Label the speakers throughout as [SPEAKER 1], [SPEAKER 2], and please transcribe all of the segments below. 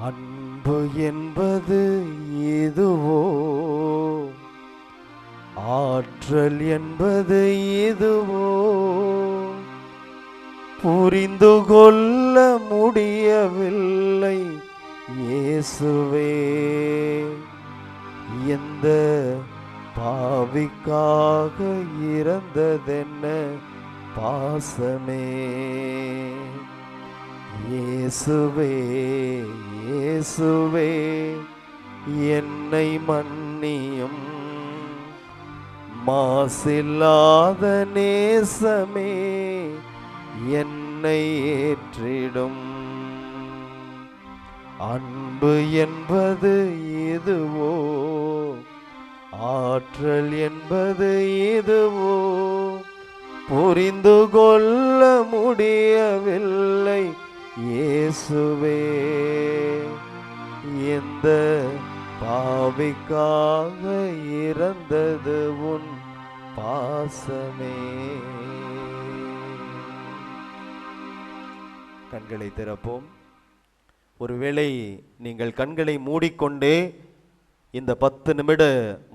[SPEAKER 1] அன்பு என்பது இதுவோ, ஆற்றல் என்பது இதுவோ, புரிந்து கொள்ள முடியவில்லை இயேசுவே. எந்த பாவிக்காக இறந்ததென்ன பாசமே. இயேசுவே இயேசுவே என்னை மன்னியும், மாசில்லாத நேசமே என்னை ஏற்றிடும். அன்பு என்பது இதுவோ, ஆற்றல் என்பது இதுவோ, புரிந்து கொள்ள முடியவில்லை இயேசுவே. எந்த பாவிக்காக இறந்தது உன் பாசமே. கண்களை திறப்போம். ஒருவேளை நீங்கள் கண்களை மூடிக்கொண்டே இந்த 10 நிமிட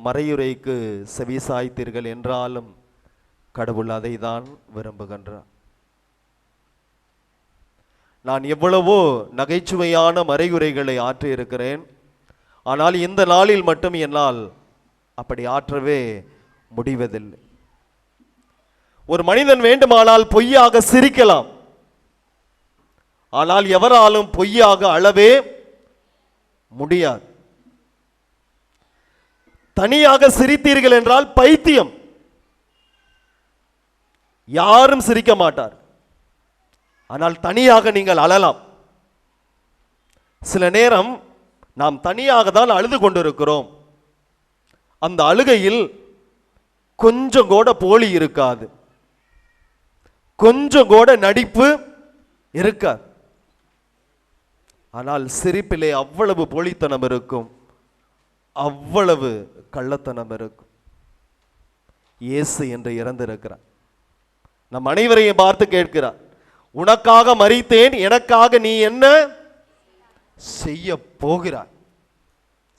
[SPEAKER 1] மறையுரைக்கு செவிசாய்த்தீர்கள் என்றாலும் கடவுள் அதை தான் விரும்புகின்றார். நான் எவ்வளவோ நகைச்சுவையான மறையுரைகளை ஆற்றியிருக்கிறேன். ஆனால் இந்த நாளில் மட்டும் என்னால் அப்படி ஆற்றவே முடிவதில்லை. ஒரு மனிதன் வேண்டுமானால் பொய்யாக சிரிக்கலாம், ஆனால் எவராலும் பொய்யாக அழவே முடியாது. தனியாக சிரித்தீர்கள் என்றால் பைத்தியம், யாரும் சிரிக்க மாட்டார். ஆனால் தனியாக நீங்கள் அழலாம். சில நேரம் நாம் தனியாக தான் அழுது கொண்டிருக்கிறோம். அந்த அழுகையில் கொஞ்சம் கூட போலி இருக்காது, கொஞ்சம் கூட நடிப்பு இருக்காது. ஆனால் சிரிப்பிலே அவ்வளவு போலித்தனம் இருக்கும், அவ்வளவு கள்ளத்தனம் இருக்கும். இயேசு என்று இறந்திருக்கிறார். நம் அனைவரையும் பார்த்து கேட்கிறார், உனக்காக மரித்தேன், எனக்காக நீ என்ன செய்ய போகிறாய்?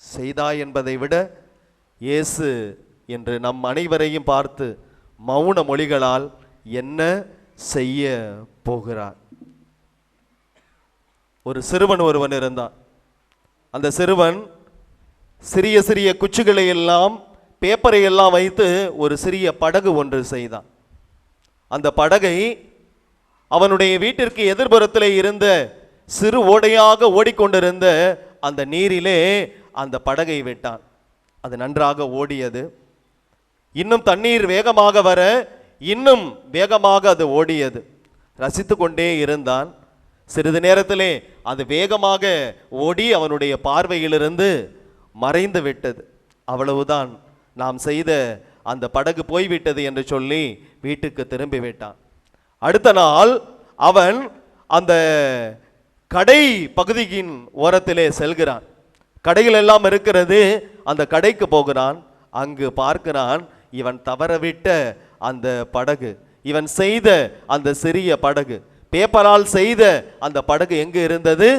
[SPEAKER 1] செய்தாய் என்பதை விட இயேசு என்று நம் அனைவரையும் பார்த்து மௌன மொழிகளால் என்ன செய்ய போகிறார்? ஒரு சிறுவன் ஒருவன் இருந்தான். அந்த சிறுவன் சிறிய சிறிய குச்சிகளை எல்லாம் பேப்பரை எல்லாம் வைத்து ஒரு சிறிய படகு ஒன்று செய்தான். அந்த படகை அவனுடைய வீட்டிற்கு எதிர்புறத்திலே இருந்த சிறு ஓடையாக ஓடிக்கொண்டிருந்த அந்த நீரிலே அந்த படகை விட்டான். அது நன்றாக ஓடியது. இன்னும் தண்ணீர் வேகமாக வர இன்னும் வேகமாக அது ஓடியது. ரசித்து கொண்டே இருந்தான். சிறிது நேரத்திலே அது வேகமாக ஓடி அவனுடைய பார்வையிலிருந்து மறைந்து விட்டது. அவ்வளவுதான், நாம் செய்த அந்த படகு போய்விட்டது என்று சொல்லி வீட்டுக்கு திரும்பி விட்டான். அடுத்த நாள் அவன் அந்த கடை பகுதியின் ஓரத்திலே செல்கிறான். கடைகள் எல்லாம் இருக்கிறது. அந்த கடைக்கு போகிறான். அங்கு பார்க்கிறான், இவன் தவறவிட்ட அந்த படகு, இவன் செய்த அந்த சிறிய படகு, பேப்பரால் செய்த அந்த படகு எங்கு இருந்தது?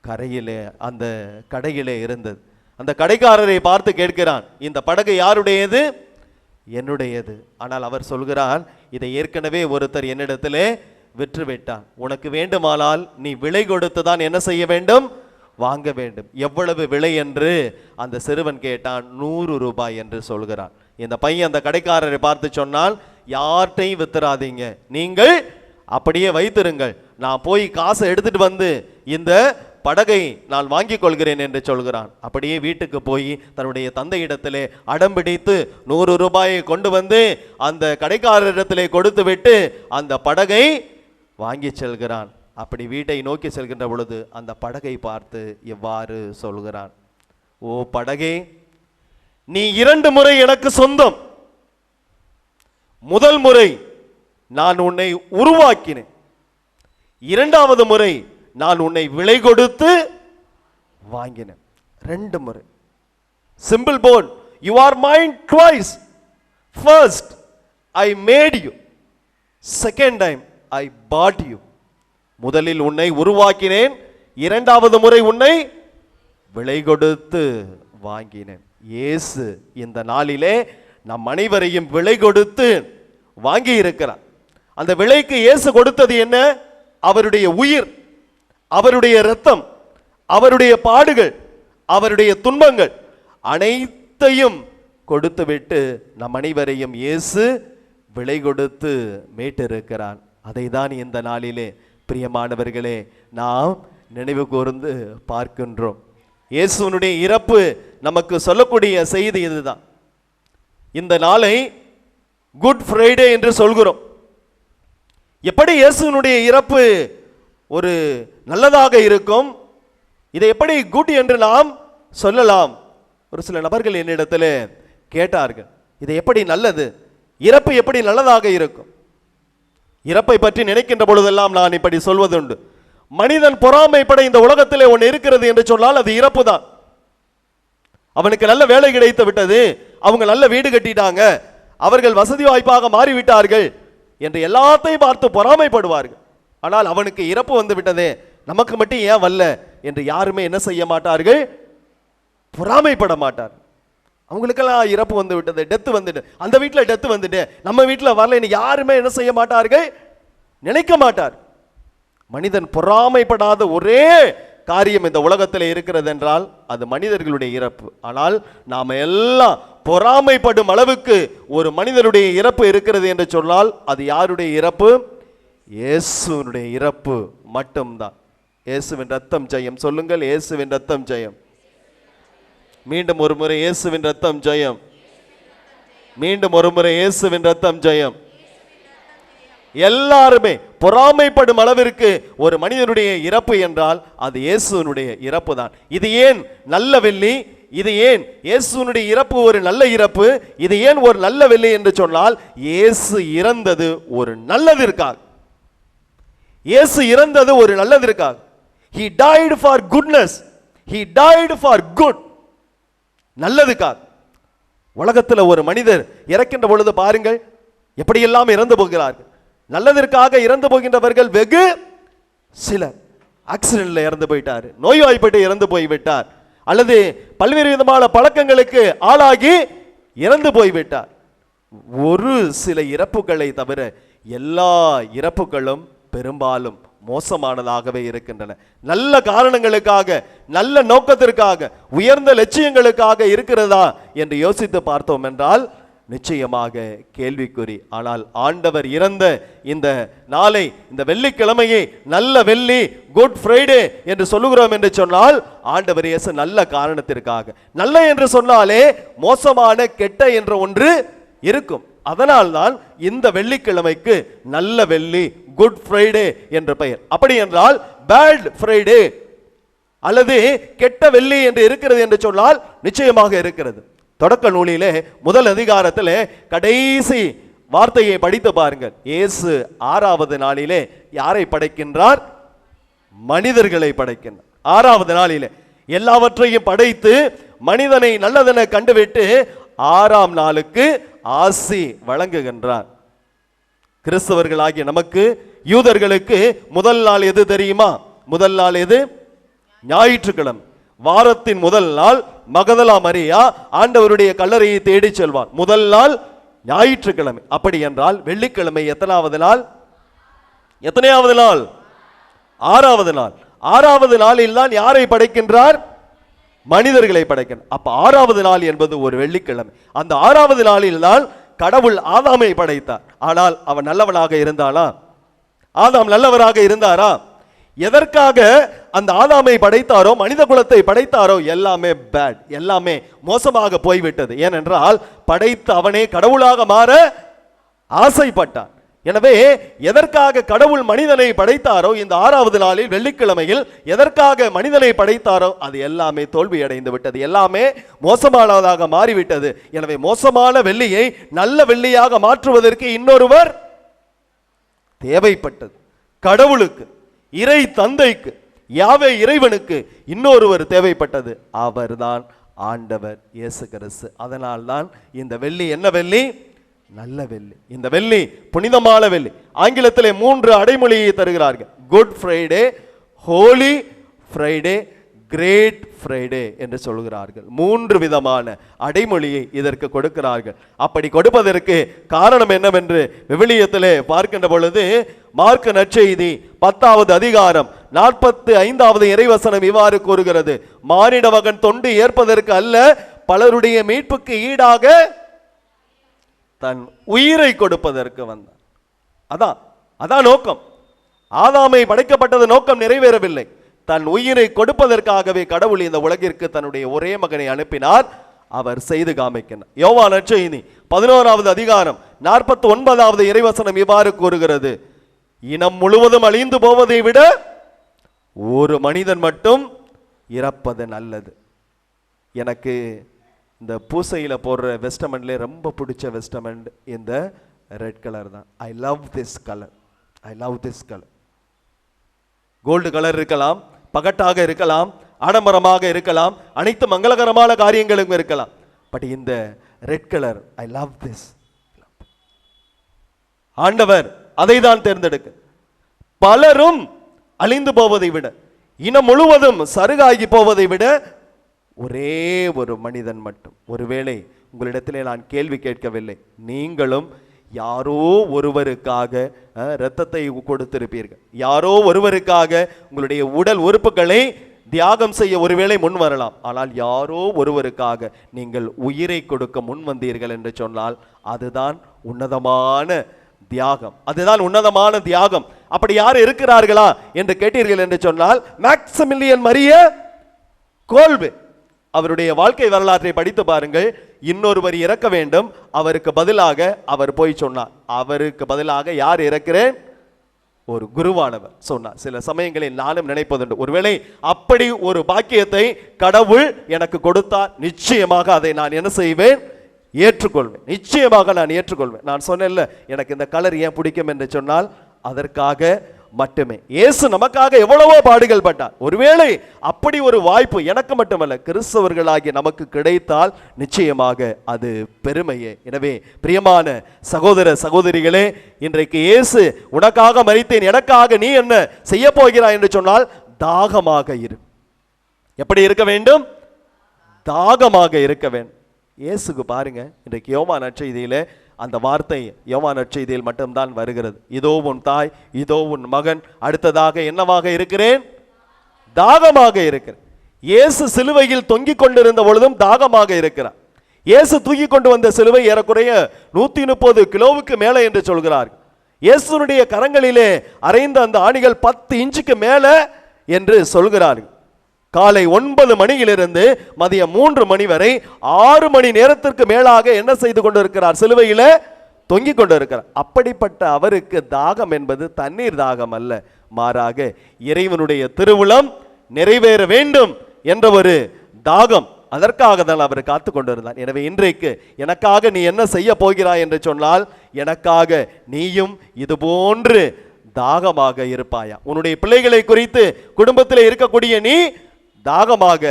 [SPEAKER 1] கரையிலே, அந்த கடையிலே இருந்தது. அந்த கடைக்காரரை பார்த்து கேட்கிறான், இந்த படகு யாருடையது? என்னுடையது. ஆனால் அவர் சொல்கிறான், இதை ஏற்கனவே ஒருத்தர் என்னிடத்திலே விற்றுவிட்டான். உனக்கு வேண்டுமானால் நீ விலை கொடுத்து தான் என்ன செய்ய வேண்டும்? வாங்க வேண்டும். எவ்வளவு விலை என்று அந்த சிறுவன் கேட்டான். 100 ரூபாய் என்று சொல்கிறான். இந்த பையன் அந்த கடைக்காரரை பார்த்து சொன்னால், யார்கிட்டையும் வித்துறாதீங்க, நீங்கள் அப்படியே வைத்திருங்கள், நான் போய் காசை எடுத்துட்டு வந்து இந்த படகை நான் வாங்கிக் கொள்கிறேன் என்று சொல்கிறான். அப்படியே வீட்டுக்கு போய் தன்னுடைய தந்தையிடத்திலே அடம்பிடித்து 100 ரூபாயை கொண்டு வந்து அந்த கடைக்காரரிடத்திலே கொடுத்து விட்டு அந்த படகை வாங்கி செல்கிறான். அப்படி வீட்டை நோக்கி செல்கின்ற பொழுது அந்த படகை பார்த்து எவ்வாறு சொல்கிறான், ஓ படகே, நீ 2 முறை எனக்கு சொந்தம். முதல் முறை நான் உன்னை உருவாக்கினேன், 2வது முறை நான் உன்னை விலை கொடுத்து வாங்கினேன். 2 முறை. Simple board, you are mine twice. First I made you, second time I bought you. முதலில் உன்னை உருவாக்கினேன், இரண்டாவது முறை உன்னை விலை கொடுத்து வாங்கினேன். இயேசு இந்த நாளிலே நம் அனைவரையும் விலை கொடுத்து வாங்கி இருக்கிறார். அந்த விலைக்கு இயேசு கொடுத்தது என்ன? அவருடைய உயிர், அவருடைய இரத்தம், அவருடைய பாடுகள், அவருடைய துன்பங்கள் அனைத்தையும் கொடுத்துவிட்டு நம் அனைவரையும் இயேசு விலை கொடுத்து மீட்டிருக்கிறார். அதை தான் இந்த நாளிலே பிரியமானவர்களே நாம் நினைவு கூர்ந்து பார்க்கின்றோம். இயேசுனுடைய இறப்பு நமக்கு சொல்லக்கூடிய செய்தி இதுதான். இந்த நாளை குட் ஃப்ரைடே என்று சொல்கிறோம். எப்படி இயேசுனுடைய இறப்பு ஒரு நல்லதாக இருக்கும், இதை எப்படி குட் என்று நாம் சொல்லலாம்? ஒரு சில நபர்கள் என்னிடத்தில் கேட்டார்கள், இதை எப்படி நல்லது, இறப்பு எப்படி நல்லதாக இருக்கும்? இறப்பை பற்றி நினைக்கின்ற பொழுதெல்லாம் நான் இப்படி சொல்வதுண்டு. மனிதன் பொறாமைப்பட இந்த உலகத்திலே ஒன்று இருக்கிறது என்று சொன்னால் அது இறப்பு தான். அவனுக்கு நல்ல வேலை கிடைத்து விட்டது, அவங்க நல்ல வீடு கட்டிட்டாங்க, அவர்கள் வசதி வாய்ப்பாக மாறிவிட்டார்கள் என்று எல்லாத்தையும் பார்த்து பொறாமைப்படுவார்கள். ஆனால் அவனுக்கு இறப்பு வந்து விட்டதே, நமக்கு மட்டும் ஏன் வரல என்று யாருமே என்ன செய்ய மாட்டார்கள்? பொறாமைப்பட மாட்டார். அவங்களுக்கெல்லாம் இறப்பு வந்து விட்டது, டெத்து வந்துட்டு, அந்த வீட்டில் டெத்து வந்துட்டு நம்ம வீட்டில் வரல, யாருமே என்ன செய்ய மாட்டார்கள்? நினைக்க மாட்டார். மனிதன் பொறாமைப்படாத ஒரே காரியம் இந்த உலகத்தில் இருக்கிறது என்றால் அது மனிதர்களுடைய இறப்பு. ஆனால் நாம் எல்லாம் பொறாமைப்படும் அளவுக்கு ஒரு மனிதனுடைய இறப்பு இருக்கிறது என்று சொன்னால் அது யாருடைய இறப்பு? இயேசுனுடைய இறப்பு மட்டும்தான். இயேசுவின் ரத்தம் ஜெயம். சொல்லுங்கள், இயேசுவின் ரத்தம் ஜெயம். மீண்டும் ஒரு முறை இயேசுவின் ரத்தம் ஜெயம். மீண்டும் ஒரு முறை இயேசுவின் ரத்தம் ஜெயம். எல்லாருமே பொறாமைப்படும் அளவிற்கு ஒரு மனிதனுடைய இறப்பு என்றால் அது இயேசுனுடைய இறப்பு தான். இது ஏன் நல்ல வெள்ளி? இது ஏன் இயேசுனுடைய இறப்பு ஒரு நல்ல இறப்பு? இது ஏன் ஒரு நல்ல வெள்ளி என்று சொன்னால் இயேசு இறந்தது ஒரு நல்லதற்காக. இயேசு இறந்தது ஒரு நல்லதற்காக. He died for goodness. He died for good. நல்லதுக்காக. உலகத்தில் ஒரு மனிதர் இறக்கின்ற பொழுது பாருங்கள் எப்படியெல்லாம் இறந்து போகிறார்கள். நல்லதற்காக இறந்து போகின்றவர்கள் வெகு சிலர். ஆக்சிடென்ட்ல இறந்து போயிட்டார், நோய்வாய்ப்பட்டு இறந்து போய்விட்டார், அல்லது பல்வேறு விதமான பழக்கங்களுக்கு ஆளாகி இறந்து போய்விட்டார். ஒரு சில இறப்புகளை தவிர எல்லா இறப்புகளும் பெரும்பாலும் மோசமானதாகவே இருக்கின்றன. நல்ல காரணங்களுக்காக, நல்ல நோக்கத்திற்காக, உயர்ந்த லட்சியங்களுக்காக இருக்கிறதா என்று யோசித்து பார்த்தோம் என்றால் நிச்சயமாக கேள்விக்குறி. ஆனால் ஆண்டவர் இறந்த இந்த நாளை, இந்த வெள்ளிக்கிழமையை நல்ல வெள்ளி, குட் ஃப்ரைடே என்று சொல்லுகிறோம் என்று சொன்னால் ஆண்டவர் இயேசு நல்ல காரணத்திற்காக. நல்ல என்று சொன்னாலே மோசமான கெட்ட என்ற ஒன்று இருக்கும். அதனால்தான் இந்த வெள்ளிக்கிழமைக்கு நல்ல வெள்ளி, குட் ஃப்ரைடே என்ற பெயர். அப்படி என்றால் பேட் ஃப்ரைடே அல்லது கெட்ட வெள்ளி என்று இருக்கிறது என்று சொன்னால் நிச்சயமாக இருக்கிறது. தொடக்க நூலிலே முதல் அதிகாரத்திலே கடைசி வார்த்தையை படித்து பாருங்கள். இயேசு 6வது நாளிலே யாரை படைக்கின்றார்? மனிதர்களை படைக்கின்றார். 6வது நாளிலே எல்லாவற்றையும் படைத்து மனிதனை நல்லதென கண்டுவிட்டு 6ஆம் நாளுக்கு ஆசி வழங்குகின்றார். கிறிஸ்தவர்களாகிய நமக்கு, யூதர்களுக்கு முதல் நாள் எது தெரியுமா? முதல் நாள் எது? ஞாயிற்றுக்கிழமை. வாரத்தின் முதல் நாள் மகதலா மரியா ஆண்டவருடைய கல்லறையை தேடி செல்வார். முதல் நாள் ஞாயிற்றுக்கிழமை. அப்படி என்றால் வெள்ளிக்கிழமை எத்தனாவது நாள்? எத்தனையாவது நாள்? 6வது நாள். 6வது நாளில் தான் யாரை படைக்கின்றார்? மனிதர்களை படைக்கின்றார். அப்ப 6வது நாள் என்பது ஒரு வெள்ளிக்கிழமை. அந்த 6வது நாளில் தான் கடவுள் ஆதாமை படைத்தார். ஆனால் அவன் நல்லவனாக இருந்தானா? ஆதாம் நல்லவராக இருந்தாரா? எதற்காக அந்த ஆதாமை படைத்தாரோ, மனித குலத்தை படைத்தாரோ, எல்லாமே பேட், எல்லாமே மோசமாக போய்விட்டது. ஏனென்றால் படைத்த அவனே கடவுளாக மாற ஆசைப்பட்டான். எனவே எதற்காக கடவுள் மனிதனை படைத்தாரோ, இந்த 6வது நாளில் வெள்ளிக்கிழமையில் எதற்காக மனிதனை படைத்தாரோ அது எல்லாமே தோல்வி அடைந்து விட்டது, எல்லாமே மோசமானதாக மாறிவிட்டது. எனவே மோசமான வெள்ளியை நல்ல வெள்ளியாக மாற்றுவதற்கு இன்னொருவர் தேவைப்பட்டது. கடவுளுக்கு, இறை தந்தைக்கு, யாவே இறைவனுக்கு இன்னொருவர் தேவைப்பட்டது. அவர்தான் ஆண்டவர் இயேசு கிறிஸ்து. அதனால்தான் இந்த வெள்ளி என்ன வெள்ளி? நல்ல வெள்ளி. இந்த வெள்ளி புனிதமான வெள்ளி. ஆங்கிலத்திலே 3 அடைமொழியை தருகிறார்கள். Good Friday, Holy Friday, Great Friday என்று சொல்கிறார்கள். 3 விதமான அடைமொழியை இதற்கு கொடுக்கிறார்கள். அப்படி கொடுப்பதற்கு காரணம் என்னவென்று விவிலியத்திலே பார்க்கின்ற பொழுது மார்க் நற்செய்தி 10வது அதிகாரம் 45வது இறைவசனம் இவ்வாறு கூறுகிறது: மானிட மகன் தொண்டு ஏற்பதற்கு அல்ல, பலருடைய மீட்புக்கு ஈடாக தன் உயிரை கொடுப்பதற்கு வந்தார். அதான் நோக்கம். ஆதாமை படைக்கப்பட்டது நோக்கம் நிறைவேறவில்லை. தன் உயிரை கொடுப்பதற்காகவே கடவுள் இந்த உலகிற்கு தன்னுடைய ஒரே மகனை அனுப்பினார். அவர் செய்து காமிக்கிறார். யோவான் நற்செய்தி 11வது அதிகாரம் 49வது இறைவசனம் இவ்வாறு கூறுகிறது: இனம் முழுவதும் அழிந்து போவதை விட ஒரு மனிதன் மட்டும் இறப்பது நல்லது. எனக்கு இந்த பூசையில போடுற வெஸ்டமெண்ட்ல ரொம்ப பிடிச்ச வெஸ்டமெண்ட் இந்த ரெட் கலர் தான். I love this colour. Gold colour இருக்கலாம், பகட்டாக இருக்கலாம், ஆடம்பரமாக இருக்கலாம், அனைத்து மங்களகரமான காரியங்களும் இருக்கலாம். பட் இந்த red colour, I love this. ஆண்டவர் அதை தான் தேர்ந்தெடுக்க. பலரும் அழிந்து போவதை விட, இனம் முழுவதும் சருகாகி போவதை விட ஒரே ஒரு மனிதன் மட்டும். ஒருவேளை உங்களிடத்திலே நான் கேள்வி கேட்கவில்லை, நீங்களும் யாரோ ஒருவருக்காக இரத்தத்தை கொடுத்திருப்பீர்கள். யாரோ ஒருவருக்காக உங்களுடைய உடல் உறுப்புகளை தியாகம் செய்ய ஒருவேளை முன் வரலாம். ஆனால் யாரோ ஒருவருக்காக நீங்கள் உயிரை கொடுக்க முன் வந்தீர்கள் என்று சொன்னால் அதுதான் உன்னதமான தியாகம். அதுதான் உன்னதமான தியாகம். அப்படி யார் இருக்கிறார்களா என்று கேட்டீர்கள் என்று சொன்னால் மேக்சிமிலியன் மரிய கோல்பே. அவருடைய வாழ்க்கை வரலாற்றை படித்து பாருங்கள். இன்னொருவர் இறக்க வேண்டும், அவருக்கு பதிலாக அவர் போய் சொன்னார். அவருக்கு பதிலாக யார் இறக்கிறேன்? ஒரு குருவானவர் சொன்னார். சில சமயங்களில் நானும் நினைப்பதுண்டு, ஒருவேளை அப்படி ஒரு பாக்கியத்தை கடவுள் எனக்கு கொடுத்தார், நிச்சயமாக அதை நான் என்ன செய்வேன்? ஏற்றுக்கொள்வேன். நிச்சயமாக நான் ஏற்றுக்கொள்வேன். நான் சொன்னேன்ல, எனக்கு இந்த கலர் ஏன் பிடிக்கும் என்று சொன்னால் அதற்காக மட்டுமே. இயேசு நமக்காக எவ்வளவோ பாடுகள் பட்டார். ஒருவேளை அப்படி ஒரு வாய்ப்பு எனக்கு மட்டுமல்ல, கிறிஸ்தவர்களாகிய நமக்கு கிடைத்தால் நிச்சயமாக அது பெருமையே. எனவே பிரியமான சகோதர சகோதரிகளே, இன்றைக்கு இயேசு உனக்காக மரித்தேன், எனக்காக நீ என்ன செய்ய போகிறாய் என்று சொன்னால் தாகமாக இரு. எப்படி இருக்க வேண்டும்? தாகமாக இருக்க வேண்டும். இயேசுக்கு பாருங்க, இன்றைக்கு யோவான் நற்செய்தியிலே அந்த வார்த்தை யோவான் நற்செய்தியில் மட்டும்தான் வருகிறது. இதோ உன் தாய், இதோ உன் மகன், அடுத்ததாக என்னவாக இருக்கிறேன்? தாகமாக இருக்கிறேன். இயேசு சிலுவையில் தொங்கிக் கொண்டிருந்த பொழுதும் தாகமாக இருக்கிறார். இயேசு தூக்கி கொண்டு வந்த சிலுவை ஏறக்குறைய 130 கிலோவுக்கு மேலே என்று சொல்கிறார்கள். இயேசுனுடைய கரங்களிலே அறைந்த அந்த ஆணிகள் 10 இன்ச்சுக்கு மேலே என்று சொல்கிறார்கள். காலை 9 மணியிலிருந்து மதியம் 3 மணி வரை 6 மணி நேரத்திற்கு மேலாக என்ன செய்து கொண்டிருக்கிறார்? சிலுவையில தொங்கிக் கொண்டிருக்கிறார். அப்படிப்பட்ட அவருக்கு தாகம் என்பது தண்ணீர் தாகம் அல்ல, மாறாக இறைவனுடைய திருவுளம் நிறைவேற வேண்டும் என்ற ஒரு தாகம். அதற்காக தான் அவர் காத்து கொண்டிருந்தார். எனவே இன்றைக்கு எனக்காக நீ என்ன செய்ய போகிறாய் என்று சொன்னால், எனக்காக நீயும் இது போன்று தாகமாக இருப்பாயா? உன்னுடைய பிள்ளைகளை குறித்து குடும்பத்தில் இருக்கக்கூடிய நீ தாகமாக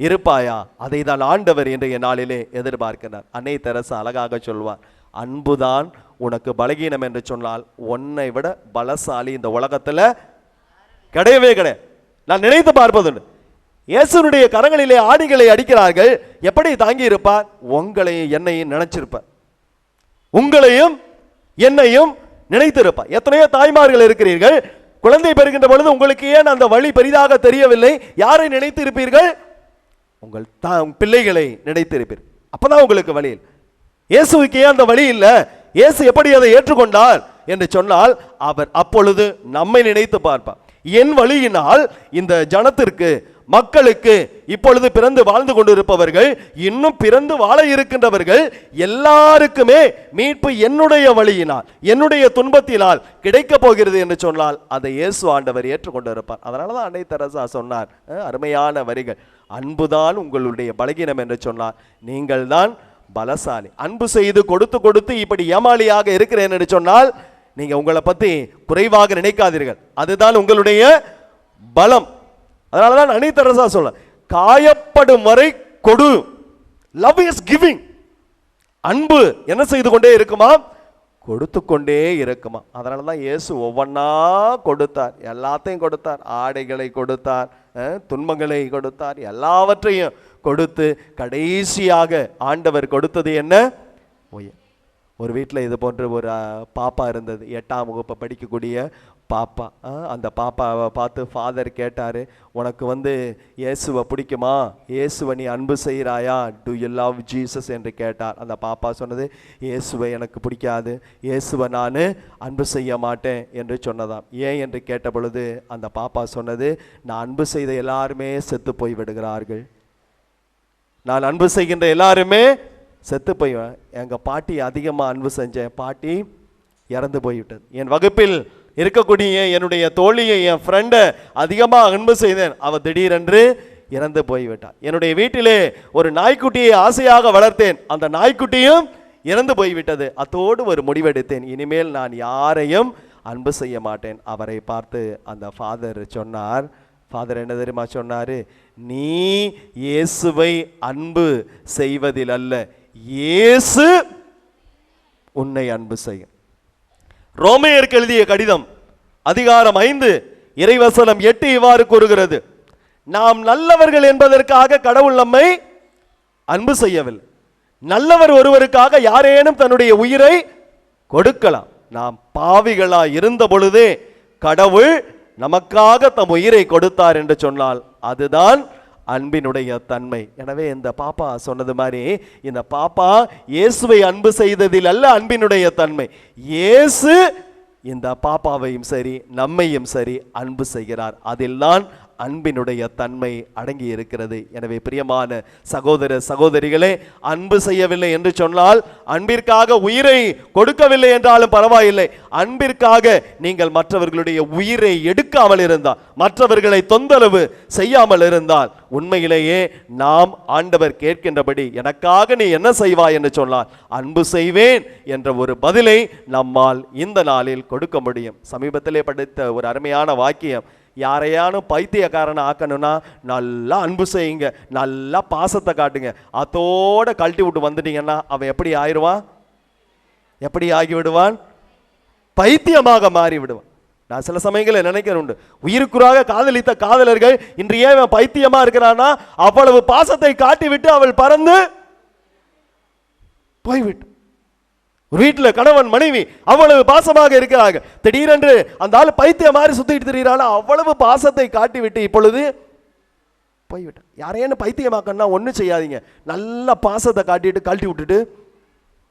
[SPEAKER 1] இருப்பாயா? அதை தான் ஆண்டவர் இன்றைய நாளிலே எதிர்பார்க்கிறார். அன்னை தெரசா அழகாக சொல்வார், அன்புதான் உனக்கு பலகீனம் என்று சொன்னால் உன்னை விட பலசாலி இந்த உலகத்துல கிடையவே கிடையாது. நான் நினைத்து பார்ப்பதுண்டு, இயேசுனுடைய கரங்களிலே ஆணிகளை அடிக்கிறார்கள், எப்படி தாங்கி இருப்பார்? உங்களையும் என்னையும் நினைச்சிருப்பார், உங்களையும் என்னையும் நினைத்திருப்பார். எத்தனையோ தாய்மார்கள் இருக்கிறீர்கள், குழந்தை பெறுகின்ற பொழுது உங்களுக்கு ஏன் அந்த வழி பெரிதாக தெரியவில்லை? யாரை நினைத்து இருப்பீர்கள்? உங்கள் பிள்ளைகளை நினைத்து இருப்பீர்கள். அப்பதான் உங்களுக்கு வழி. இயேசுவுக்கு ஏன் அந்த வழி இல்லை? இயேசு எப்படி அதை ஏற்றுக்கொண்டார் என்று சொன்னால் அவர் அப்பொழுது நம்மை நினைத்து பார்ப்பார். என் வழியினால் இந்த ஜனத்திற்கு, மக்களுக்கு, இப்பொழுது பிறந்து வாழ்ந்து கொண்டிருப்பவர்கள், இன்னும் பிறந்து வாழ இருக்கின்றவர்கள் எல்லாருக்குமே மீட்பு என்னுடைய வழியினால், என்னுடைய துன்பத்தினால் கிடைக்க போகிறது என்று சொன்னால் அதை இயேசு ஆண்டவர் ஏற்றுக்கொண்டிருப்பார். அதனாலதான் அன்னை தெரசா சொன்னார் அருமையான வரிகள், அன்புதான் உங்களுடைய பலகீனம் என்று சொன்னார், நீங்கள் தான் பலசாலி. அன்பு செய்து கொடுத்து கொடுத்து இப்படி ஏமாளியாக இருக்கிறேன் என்று சொன்னால் நீங்க உங்களை பத்தி குறைவாக நினைக்காதீர்கள், அதுதான் உங்களுடைய பலம். அதனாலதான் அன்னை தெரசா சொல்ல, காயப்படும் வரை கொடு. Love is giving. அன்பு என்ன செய்து கொண்டே இருக்குமா? கொடுத்து கொண்டே இருக்குமா. அதனாலதான் இயேசு ஒவ்வொன்னா கொடுத்தார், எல்லாத்தையும் கொடுத்தார். ஆடைகளை கொடுத்தார், துன்பங்களை கொடுத்தார், எல்லாவற்றையும் கொடுத்து கடைசியாக ஆண்டவர் கொடுத்தது என்ன? ஒரு வீட்டில் இது போன்ற ஒரு பாப்பா இருந்தது, 8ஆம் வகுப்பு படிக்கக்கூடிய பாப்பா. அந்த பாப்பாவை பார்த்து ஃபாதர் கேட்டார், உனக்கு இயேசுவை பிடிக்குமா? இயேசுவை நீ அன்பு செய்கிறாயா? டு யூ லவ் ஜீசஸ் என்று கேட்டார். அந்த பாப்பா சொன்னது, இயேசுவை எனக்கு பிடிக்காது, இயேசுவை நான் அன்பு செய்ய மாட்டேன் என்று சொன்னதாம். ஏன் என்று கேட்ட பொழுது அந்த பாப்பா சொன்னது, நான் அன்பு செய்த எல்லாருமே செத்து போய் விடுகிறார்கள், நான் அன்பு செய்கின்ற எல்லாருமே செத்து போய்வேன். எங்கள் பாட்டி அதிகமாக அன்பு செஞ்சேன், பாட்டி இறந்து போய்விட்டது. என் வகுப்பில் இருக்கக்கூடிய என்னுடைய தோழியை, என் ஃப்ரெண்டை அதிகமாக அன்பு செய்தேன், அவள் திடீரென்று இறந்து போய்விட்டாள். என்னுடைய வீட்டிலே ஒரு நாய்க்குட்டியை ஆசையாக வளர்த்தேன், அந்த நாய்க்குட்டியும் இறந்து போய்விட்டது. அத்தோடு ஒரு முடிவெடுத்தேன், இனிமேல் நான் யாரையும் அன்பு செய்ய மாட்டேன். அவரை பார்த்து அந்த ஃபாதர் சொன்னார், ஃபாதர் என்ன தெரியுமா சொன்னார்? நீ இயேசுவை அன்பு செய்வதில் அல்ல, இயேசு உன்னை அன்பு செய்யும். ரோமையருக்கு எழுதிய கடிதம் அதிகாரம் 5 இறைவசனம் 8 இவ்வாறு கூறுகிறது, நாம் நல்லவர்கள் என்பதற்காக கடவுள் நம்மை அன்பு செய்யவில்லை, நல்லவர் ஒருவருக்காக யாரேனும் தன்னுடைய உயிரை கொடுக்கலாம். நாம் பாவிகளாய் இருந்த பொழுதே கடவுள் நமக்காக தம் உயிரை கொடுத்தார் என்று சொன்னால் அதுதான் அன்பினுடைய தன்மை. எனவே இந்த பாப்பா சொன்னது மாதிரி, இந்த பாப்பா இயேசுவை அன்பு செய்ததில் அல்ல அன்பினுடைய தன்மை, இயேசு இந்த பாப்பாவையும் சரி நம்மையும் சரி அன்பு செய்கிறார், அதில்தான் அன்பினுடைய தன்மை அடங்கி இருக்கிறது. எனவே பிரியமான சகோதர சகோதரிகளே, அன்பு செய்யவில்லை என்று சொன்னால், அன்பிற்காக உயிரை கொடுக்கவில்லை என்றாலும் பரவாயில்லை, அன்பிற்காக நீங்கள் மற்றவர்களுடைய உயிரை எடுக்காமல் இருந்தால், மற்றவர்களை தொந்தரவு செய்யாமல் இருந்தால், உண்மையிலேயே நாம் ஆண்டவர் கேட்கின்றபடி எனக்காக நீ என்ன செய்வாய் என்று சொன்னால் அன்பு செய்வேன் என்ற ஒரு பதிலை நம்மால் இந்த நாளில் கொடுக்க முடியும். சமீபத்திலே படித்த ஒரு அருமையான வாக்கியம், யாரையானும் பைத்தியக்காரனை ஆக்கணும்னா நல்லா அன்பு செய்யுங்க, நல்லா பாசத்தை காட்டுங்க, அதோட கழட்டி விட்டு வந்துட்டீங்கன்னா அவன் எப்படி ஆயிடுவான்? எப்படி ஆகிவிடுவான்? பைத்தியமாக மாறி விடுவான். நான் சில சமயங்களில் நினைக்கிறேன் உண்டு, உயிருக்குறாக காதலித்த காதலர்கள் இன்று ஏன் பைத்தியமா இருக்கிறான்னா, அவ்வளவு பாசத்தை காட்டிவிட்டு அவள் பறந்து போய்விட்டு. ஒரு வீட்டில் கணவன் மனைவி அவ்வளவு பாசமாக இருக்கிறாங்க, திடீரென்று அந்த ஆள் பைத்திய மாதிரி சுத்திட்டு திரிகிறாள், அவ்வளவு பாசத்தை காட்டிவிட்டு இப்பொழுது போய்விட்டான். யாரையும் பைத்தியமாக்கணும்னா ஒன்றும் செய்யாதீங்க, நல்ல பாசத்தை காட்டிட்டு கழட்டி விட்டுட்டு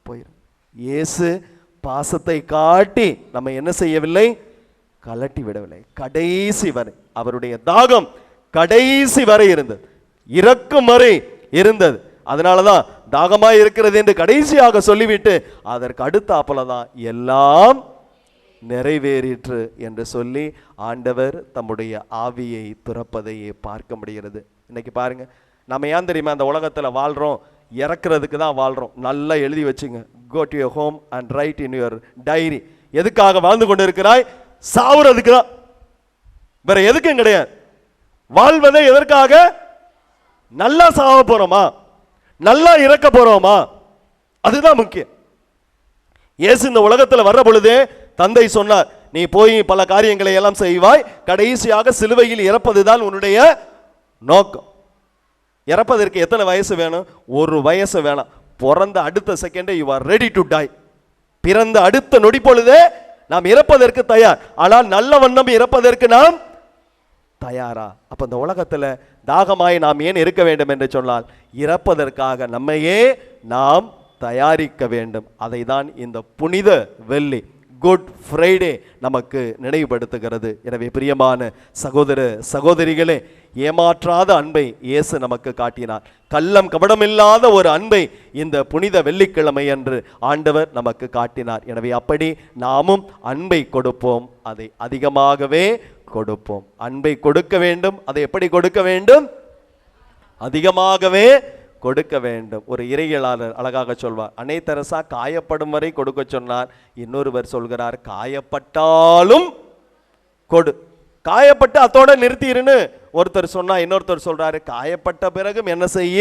[SPEAKER 1] போயிடும். இயேசு பாசத்தை காட்டி நம்ம என்ன செய்யவில்லை? கலட்டி விடவில்லை. கடைசி வரை அவருடைய தாகம் கடைசி வரை இருந்தது, இறக்கும் வரை இருந்தது. அதனாலதான் தாகமாய் இருக்கிறது என்று கடைசியாக சொல்லிவிட்டு அதற்கு அடுத்தாப்புல தான் எல்லாம் நிறைவேறிற்று என்று சொல்லி ஆண்டவர் தம்முடைய ஆவியை துறப்பதையே பார்க்க முடிகிறது. இன்னைக்கு பாருங்க, நம்ம ஏன் தெரியுமா அந்த உலகத்தில் வாழ்றோம்? இறக்குறதுக்கு தான் வாழ்றோம். நல்லா எழுதி வச்சுங்க, go to your home and write in your diary. எதுக்காக வாழ்ந்து கொண்டு இருக்கிறாய்? சாவுறதுக்கு தான், வேற எதுக்கும் கிடையாது. வாழ்வதை எதற்காக? நல்லா சாவ போறோமா, நல்லா இறக்க போறோமா, அதுதான் முக்கியம். இயேசு இந்த உலகத்தில் வர்ற பொழுதே தந்தை சொன்னார், நீ போய் பல காரியங்களை எல்லாம் செய்வாய், கடைசியாக சிலுவையில் இறப்பதுதான் உன்னுடைய நோக்கம். இறப்பதற்கு எத்தனை வயசு வேணும்? ஒரு வயசு வேணாம். பிறந்த அடுத்த செகண்டே you are ready to die. பிறந்த அடுத்த நொடி பொழுதே நாம் இறப்பதற்கு தயார். ஆனால் நல்ல வண்ணம் இறப்பதற்கு நாம் தயாரா? அப்ப இந்த உலகத்துல தாகமாய் நாம் ஏன் இருக்க வேண்டும் என்று சொன்னால், இறப்பதற்காக நம்மையே நாம் தயாரிக்க வேண்டும். அதை தான் இந்த புனித வெள்ளி, குட் ஃப்ரைடே நமக்கு நினைவுபடுத்துகிறது. எனவே பிரியமான சகோதர சகோதரிகளே, ஏமாற்றாத அன்பை இயேசு நமக்கு காட்டினார். கள்ளம் கபடமில்லாத ஒரு அன்பை இந்த புனித வெள்ளிக்கிழமை அன்று ஆண்டவர் நமக்கு காட்டினார். எனவே அப்படி நாமும் அன்பை கொடுப்போம், அதை அதிகமாகவே கொடுப்போம். அன்பை கொடுக்க வேண்டும். அதை எப்படி கொடுக்க வேண்டும்? அதிகமாகவே கொடுக்க வேண்டும். ஒரு இறையியலாளர் அழகாக சொல்வார், அன்னை தெரசா காயப்படும் வரை கொடுக்க சொன்னார். இன்னொருவர் சொல்கிறார், காயப்பட்டாலும் கொடு. காயப்பட்டு அத்தோட நிறுத்திருன்னு ஒருத்தர் சொன்னா, இன்னொருத்தர் சொல்றாரு, காயப்பட்ட பிறகும் என்ன செய்ய?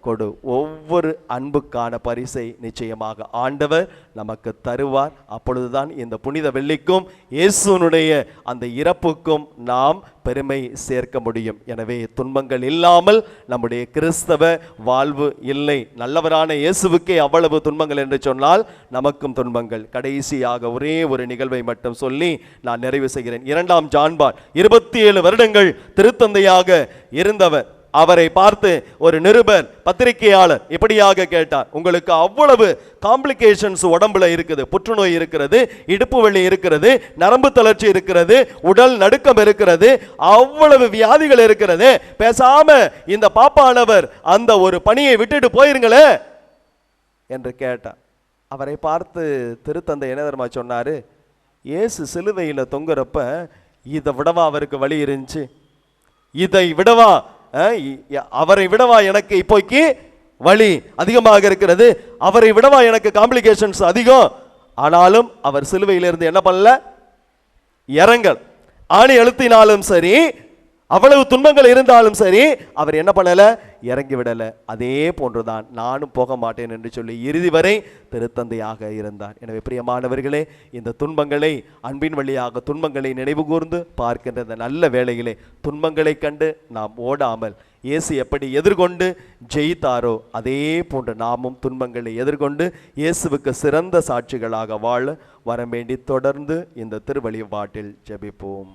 [SPEAKER 1] கொடு. ஒவ்வொரு அன்புக்கான பரிசை நிச்சயமாக ஆண்டவர் நமக்கு தருவார். அப்பொழுதுதான் இந்த புனித வெள்ளிக்கும் இயேசுனுடைய அந்த இறப்புக்கும் நாம் பெருமை சேர்க்க முடியும். எனவே துன்பங்கள் இல்லாமல் நம்முடைய கிறிஸ்தவ வாழ்வு இல்லை. நல்லவரான இயேசுவுக்கே அவ்வளவு துன்பங்கள் என்று சொன்னால் நமக்கும் துன்பங்கள். கடைசியாக ஒரே ஒரு நிகழ்வை மட்டும் சொல்லி நான் நிறைவு செய்கிறேன். 2ஆம் ஜான்பால் 27 வருடங்கள் திருத்தந்தையாக இருந்தவர். அவரை பார்த்து ஒரு நிருபர் பத்திரிகையாளர் இப்படியாக கேட்டார், உங்களுக்கு அவ்வளவு காம்ப்ளிகேஷன்ஸ் உடம்புல இருக்குது, புற்றுநோய் இருக்கிறது, இடுப்பு வலி இருக்கிறது, நரம்பு தளர்ச்சி இருக்கிறது, உடல் நடுக்கம் இருக்கிறது, அவ்வளவு வியாதிகள் இருக்கிறது, பேசாம இந்த பாப்பானவர் அந்த ஒரு பணியை விட்டுட்டு போயிருங்களே என்று கேட்டார். அவரை பார்த்து திருத்தந்தை என்ன தெரியுமா சொன்னாரு, இயேசு சிலுவையில தொங்குறப்ப இதை விடவா அவருக்கு வலி இருந்துச்சு, இதை விடவா அவரை விடவா எனக்கு இப்போக்கி வலி அதிகமாக இருக்கிறது, அவரை விடவா எனக்கு காம்ப்ளிகேஷன்ஸ் அதிகம். ஆனாலும் அவர் சிலுவையிலிருந்து என்ன பண்ணல, இறங்கல். ஆணி அழுத்தினாலும் சரி, அவ்வளவு துன்பங்கள் இருந்தாலும் சரி, அவர் என்ன பண்ணல, இறங்கி விடல. அதே போன்றுதான் நானும் போக மாட்டேன் என்று சொல்லி இறுதி வரை திருத்தந்தையாக இருந்தார். எனவே பிரியமானவர்களே, இந்த துன்பங்களை அன்பின் வழியாக துன்பங்களை நினைவு கூர்ந்து பார்க்கின்ற இந்த நல்ல வேளையிலே துன்பங்களை கண்டு நாம் ஓடாமல் இயேசு எப்படி எதிர்கொண்டு ஜெயித்தாரோ அதே போன்று நாமும் துன்பங்களை எதிர்கொண்டு இயேசுவுக்கு சிறந்த சாட்சிகளாக வாழ வர வேண்டி தொடர்ந்து இந்த திருவழிபாட்டில் ஜெபிப்போம்.